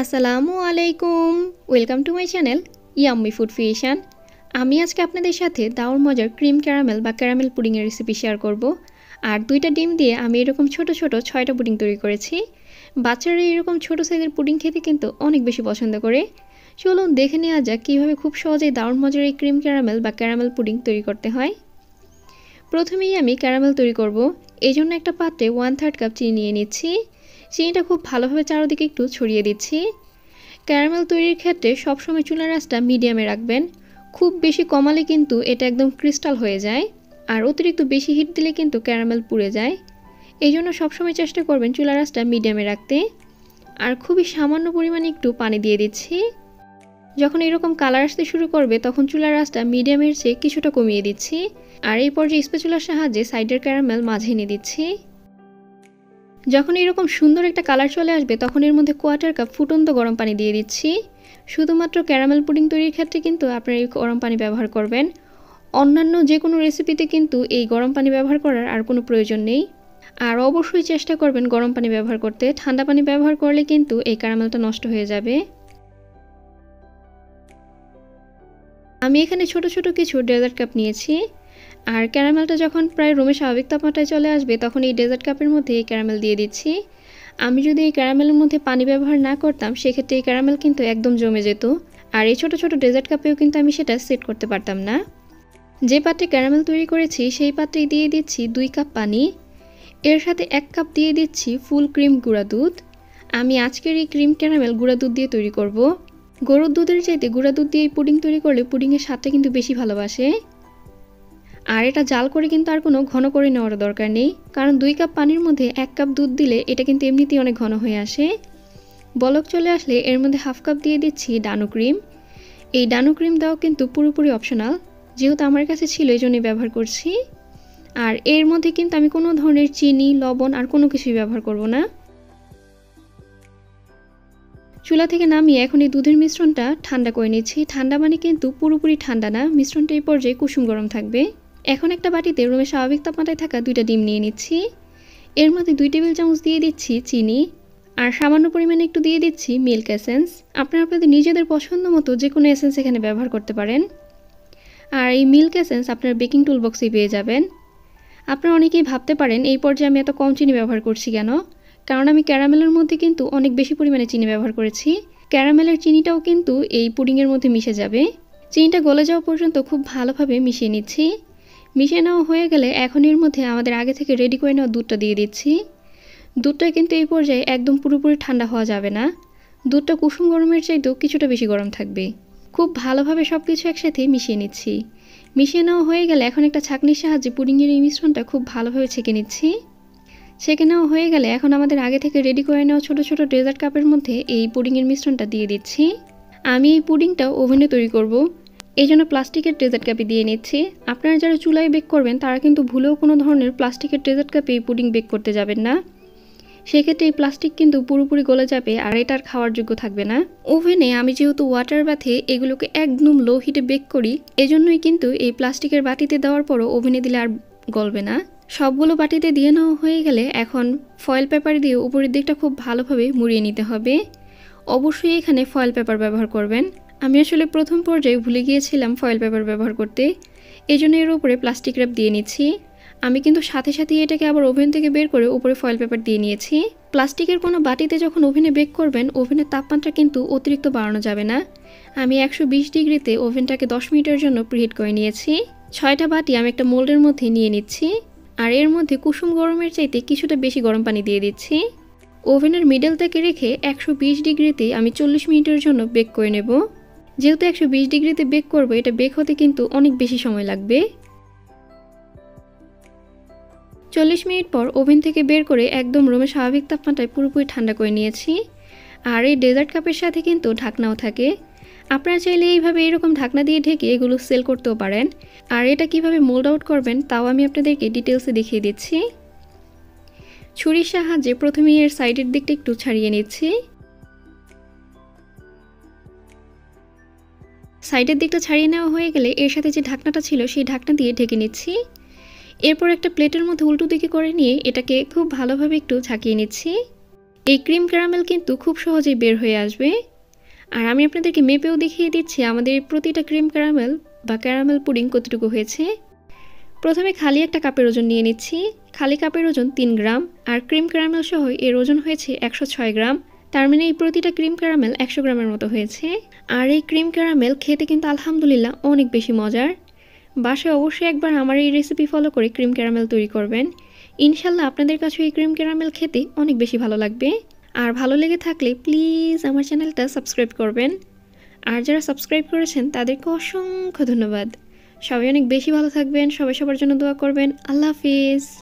আসসালামু আলাইকুম, welcome to my channel yummy food creation. আমি আজকে আপনাদের সাথে দারুণ মজার ক্রিম ক্যারামেল বা ক্যারামেল পুডিংয়ের রেসিপি শেয়ার করব। আর 2টা ডিম দিয়ে আমি এরকম ছোট ছোট 6টা পুডিং তৈরি করেছি। বাচ্চারা এরকম ছোট সাইজের পুডিং খেতে কিন্তু অনেক বেশি পছন্দ করে। চলুন দেখে নেওয়া যাক কীভাবে খুব সহজেই দারুণ মজার এই ক্রিম ক্যারামেল বা ক্যারামেল পুডিং তৈরি করতে হয়। প্রথমেই আমি ক্যারামেল তৈরি করব। এই জন্য একটা পাত্রে 1/3 কাপ চিনি নিয়ে নিচ্ছি। চিনিটা খুব ভালোভাবে চারদিকে একটু ছড়িয়ে দিচ্ছি। ক্যারামেল তৈরির ক্ষেত্রে সবসময় চুলার আঁচটা মিডিয়ামে রাখবেন। খুব বেশি কমালে কিন্তু এটা একদম ক্রিস্টাল হয়ে যায়, আর অতিরিক্ত বেশি হিট দিলে কিন্তু ক্যারামেল পুড়ে যায়। এই জন্য সবসময় চেষ্টা করবেন চুলার আঁচটা মিডিয়ামে রাখতে। আর খুবই সামান্য পরিমাণে একটু পানি দিয়ে দিচ্ছি। যখন এরকম কালার আসতে শুরু করবে তখন চুলার আঁচটা মিডিয়ামের চেয়ে কিছুটা কমিয়ে দিচ্ছি। আর এই পর্যায়ে স্প্যাচুলার সাহায্যে সাইডের ক্যারামেল মাঝে এনে দিচ্ছি। যখন এরকম সুন্দর একটা কালার চলে আসবে তখন এর মধ্যে 1/4 কাপ ফুটন্ত গরম পানি দিয়ে দিচ্ছি। শুধুমাত্র ক্যারামেল পুডিং তৈরির ক্ষেত্রে কিন্তু আপনারা এই গরম পানি ব্যবহার করবেন। অন্যান্য যে কোনো রেসিপিতে কিন্তু এই গরম পানি ব্যবহার করার আর কোনো প্রয়োজন নেই। আর অবশ্যই চেষ্টা করবেন গরম পানি ব্যবহার করতে। ঠান্ডা পানি ব্যবহার করলে কিন্তু এই ক্যারামেলটা নষ্ট হয়ে যাবে। আমি এখানে ছোট ছোট কিছু ডেজার্ট কাপ নিয়েছি। আর ক্যারামেলটা যখন প্রায় রুমের স্বাভাবিক তাপমাত্রায় চলে আসবে তখন এই ডেজার্ট কাপের মধ্যে এই ক্যারামেল দিয়ে দিচ্ছি। আমি যদি এই ক্যারামেলের মধ্যে পানি ব্যবহার না করতাম সেক্ষেত্রে এই ক্যারামেল কিন্তু একদম জমে যেত। আর এই ছোট ছোট ডেজার্ট কাপেও কিন্তু আমি সেটা সেট করতে পারতাম না। যে পাত্রে ক্যারামেল তৈরি করেছি সেই পাত্রেই দিয়ে দিচ্ছি 2 কাপ পানি। এর সাথে 1 কাপ দিয়ে দিচ্ছি ফুল ক্রিম গুঁড়া দুধ। আমি আজকের এই ক্রিম ক্যারামেল গুঁড়া দুধ দিয়ে তৈরি করব। গরুর দুধের চাইতে গুঁড়া দুধ দিয়ে এই পুডিং তৈরি করলে পুডিংয়ের স্বাদটা কিন্তু বেশি ভালোবাসে। আর এটা জাল করে কিন্তু আর কোনো ঘন করে নেওয়ার দরকার নেই, কারণ 2 কাপ পানির মধ্যে 1 কাপ দুধ দিলে এটা কিন্তু এমনিতেই অনেক ঘন হয়ে আসে। বলক চলে আসলে এর মধ্যে 1/2 কাপ দিয়ে দিচ্ছি ডানো ক্রিম। এই ডানো ক্রিম দেওয়া কিন্তু পুরোপুরি অপশনাল, যেহেতু আমার কাছে ছিল এই জন্যই ব্যবহার করছি। আর এর মধ্যে কিন্তু আমি কোনো ধরনের চিনি, লবণ আর কোনো কিছুই ব্যবহার করব না। চুলা থেকে নামিয়ে এখন এই দুধের মিশ্রণটা ঠান্ডা করে নিচ্ছি। ঠান্ডা মানে কিন্তু পুরোপুরি ঠান্ডা না, মিশ্রণটা এই পর্যায়ে কুসুম গরম থাকবে। এখন একটা বাটিতে রুমের স্বাভাবিক তাপমাত্রায় থাকা 2টা ডিম নিয়ে নিচ্ছি। এর মধ্যে 2 টেবিল চামচ দিয়ে দিচ্ছি চিনি, আর সামান্য পরিমাণে একটু দিয়ে দিচ্ছি মিল্ক এসেন্স। আপনারা আপনাদের নিজেদের পছন্দ মতো যে কোনো এসেন্স এখানে ব্যবহার করতে পারেন। আর এই মিল্ক এসেন্স আপনার বেকিং টুল বক্সে পেয়ে যাবেন। আপনারা অনেকেই ভাবতে পারেন এই পর্যায়ে আমি এত কম চিনি ব্যবহার করছি কেন, কারণ আমি ক্যারামেলের মধ্যে কিন্তু অনেক বেশি পরিমাণে চিনি ব্যবহার করেছি। ক্যারামেলের চিনিটাও কিন্তু এই পুডিংয়ের মধ্যে মিশে যাবে। চিনিটা গলে যাওয়া পর্যন্ত খুব ভালোভাবে মিশিয়ে নিচ্ছি। মিশিয়ে নেওয়া হয়ে গেলে এখন এর মধ্যে আমাদের আগে থেকে রেডি করে নেওয়া দুধটা দিয়ে দিচ্ছি। দুধটা কিন্তু এই পর্যায়ে একদম পুরোপুরি ঠান্ডা হওয়া যাবে না। দুধটা কুসুম গরমের চাইতেও কিছুটা বেশি গরম থাকবে। খুব ভালোভাবে সব কিছু একসাথে মিশিয়ে নিচ্ছি। মিশিয়ে নেওয়া হয়ে গেলে এখন একটা ছাঁকনির সাহায্যে পুডিংয়ের এই মিশ্রণটা খুব ভালোভাবে ছেঁকে নিচ্ছি। ছেঁকে নেওয়া হয়ে গেলে এখন আমাদের আগে থেকে রেডি করে নেওয়া ছোটো ছোটো ডেজার্ট কাপের মধ্যে এই পুডিংয়ের মিশ্রণটা দিয়ে দিচ্ছি। আমি এই পুডিংটা ওভেনে তৈরি করব, এই জন্য প্লাস্টিকের ডেজার্ট কাপে দিয়ে নিচ্ছি। আপনারা যারা চুলায় বেক করবেন তারা কিন্তু ভুলেও কোনো ধরনের প্লাস্টিকের ডেজার্ট কাপে এই পুডিং বেক করতে যাবেন না। সেক্ষেত্রে এই প্লাস্টিক কিন্তু পুরোপুরি গলে যাবে আর এটার খাওয়ার যোগ্য থাকবে না। ওভেনে আমি যেহেতু ওয়াটার বাথে এগুলোকে একদম লো হিটে বেক করি, এজন্যই কিন্তু এই প্লাস্টিকের বাটিতে দেওয়ার পরও ওভেনে দিলে আর গলবে না। সবগুলো বাটিতে দিয়ে নেওয়া হয়ে গেলে এখন ফয়েল পেপার দিয়ে উপরের দিকটা খুব ভালোভাবে মুড়িয়ে নিতে হবে। অবশ্যই এখানে ফয়েল পেপার ব্যবহার করবেন। আমি আসলে প্রথম পর্যায়ে ভুলে গিয়েছিলাম ফয়েল পেপার ব্যবহার করতে, এই জন্য এর উপরে প্লাস্টিক র্যাপ দিয়ে নিচ্ছি। আমি কিন্তু সাথে সাথেই এটাকে আবার ওভেন থেকে বের করে উপরে ফয়েল পেপার দিয়ে নিয়েছি। প্লাস্টিকের কোনো বাটিতে যখন ওভেনে বেক করবেন ওভেনের তাপমাত্রা কিন্তু অতিরিক্ত বাড়ানো যাবে না। আমি 120 ডিগ্রিতে ওভেনটাকে 10 মিনিটের জন্য প্রিহিট করে নিয়েছি। 6টা বাটি আমি একটা মোল্ডের মধ্যে নিয়ে নিচ্ছি। আর এর মধ্যে কুসুম গরমের চাইতে কিছুটা বেশি গরম পানি দিয়ে দিচ্ছি। ওভেনের মিডল থেকে রেখে 120 ডিগ্রিতে আমি 40 মিনিটের জন্য বেক করে নেব। যেহেতু 120 ডিগ্রিতে বেক করব, এটা বেক হতে কিন্তু অনেক বেশি সময় লাগবে। 40 মিনিট পর ওভেন থেকে বের করে একদম রুমের স্বাভাবিক তাপমাত্রায় পুরোপুরি ঠান্ডা করে নিয়েছি। আর এই ডেজার্ট কাপের সাথে কিন্তু ঢাকনাও থাকে। আপনারা চাইলে এইভাবে এরকম ঢাকনা দিয়ে ঢেকে এগুলো সেল করতেও পারেন। আর এটা কিভাবে মোল্ড আউট করবেন তাও আমি আপনাদেরকে ডিটেলসে দেখিয়ে দিচ্ছি। ছুরির সাহায্যে প্রথমে এর সাইডের দিকটা একটু ছাড়িয়ে নিচ্ছি। সাইডের দিকটা ছাড়িয়ে নেওয়া হয়ে গেলে এর সাথে যে ঢাকনাটা ছিল সেই ঢাকনা দিয়ে ঢেকে নিচ্ছি। এরপর একটা প্লেটের মধ্যে উল্টো দিকে করে নিয়ে এটাকে খুব ভালোভাবে একটু ঝাঁকিয়ে নিচ্ছি। এই ক্রিম ক্যারামেল কিন্তু খুব সহজেই বের হয়ে আসবে। আর আমি আপনাদেরকে মেপেও দেখিয়ে দিচ্ছি আমাদের প্রতিটা ক্রিম ক্যারামেল বা ক্যারামেল পুডিং কতটুকু হয়েছে। প্রথমে খালি একটা কাপের ওজন নিয়ে নিচ্ছি। খালি কাপের ওজন 3 গ্রাম, আর ক্রিম ক্যারামেল সহ এর ওজন হয়েছে 106 গ্রাম। তার মানে এই প্রতিটা ক্রিম ক্যারামেল 100 গ্রামের মতো হয়েছে। আর এই ক্রিম ক্যারামেল খেতে কিন্তু আলহামদুলিল্লাহ অনেক বেশি মজার। বাসায় অবশ্যই একবার আমার এই রেসিপি ফলো করে ক্রিম ক্যারামেল তৈরি করবেন। ইনশাল্লাহ আপনাদের কাছে এই ক্রিম ক্যারামেল খেতে অনেক বেশি ভালো লাগবে। আর ভালো লেগে থাকলে প্লিজ আমার চ্যানেলটা সাবস্ক্রাইব করবেন। আর যারা সাবস্ক্রাইব করেছেন তাদেরকে অসংখ্য ধন্যবাদ। সবাই অনেক বেশি ভালো থাকবেন, সবাই সবার জন্য দোয়া করবেন। আল্লাহ হাফিজ।